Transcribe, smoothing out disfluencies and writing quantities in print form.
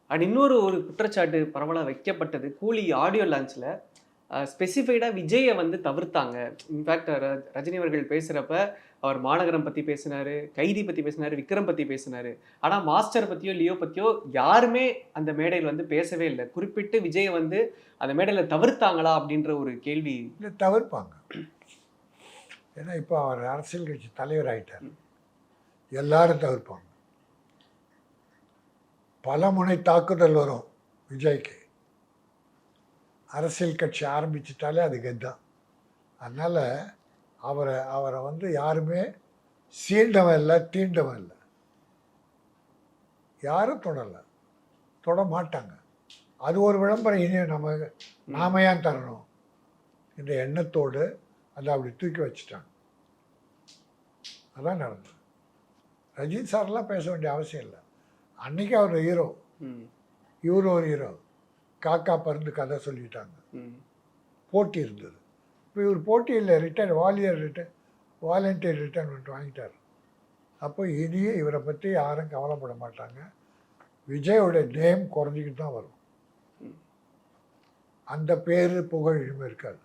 And இன்னொரு குற்றச்சாட்டு பரவலாக வைக்கப்பட்டது கூலி ஆடியோ லான்ச்சில் ஸ்பெசிஃபைடாக விஜயை வந்து தவிர்த்தாங்க. இன்ஃபேக்ட் ரஜினி அவர்கள் பேசுகிறப்ப அவர் மாநகரம் பற்றி பேசினார், கைதி பற்றி பேசினார், விக்ரம் பற்றி பேசினார். ஆனால் மாஸ்டர் பற்றியோ லியோ பற்றியோ யாருமே அந்த மேடையில் வந்து பேசவே இல்லை. குறிப்பிட்டு விஜயை வந்து அந்த மேடையில் தவிர்த்தாங்களா அப்படின்ற ஒரு கேள்வி. இல்லை, தவிர்ப்பாங்க. ஏன்னா இப்போ அவர் அரசியல் கட்சி தலைவர் ஆகிட்டார், எல்லாரும் தவிர்ப்பாங்க. பல முனை தாக்குதல் வரும் விஜய்க்கு. அரசியல் கட்சி ஆரம்பிச்சிட்டாலே அது கெத்தான். அதனால் அவரை வந்து யாருமே சீண்டவன் இல்லை, தீண்டவன் இல்லை, யாரும் தொடலை, தொட மாட்டாங்க. அது ஒரு விளம்பரம். இனி நாம ஏன் தரணும் என்ற எண்ணத்தோடு அதை அப்படி தூக்கி வச்சுட்டாங்க. அதான் நடந்தது. ரஜினி சார்லாம் பேச வேண்டிய அவசியம் இல்லை. அன்றைக்கி அவர் ஹீரோ, இவர் ஒரு ஹீரோ. காக்கா பருந்து கதை சொல்லிட்டாங்க, போட்டி இருந்தது. இப்போ இவர் போட்டியில் வாலண்டியர் ரிட்டர்ன்மெண்ட் வாங்கிட்டார். அப்போ இனியே இவரை பற்றி யாரும் கவலைப்பட மாட்டாங்க. விஜயோட நேம் குறைஞ்சிக்கிட்டு தான் வரும். அந்த பேர் புகழ் இனிமே இருக்காது.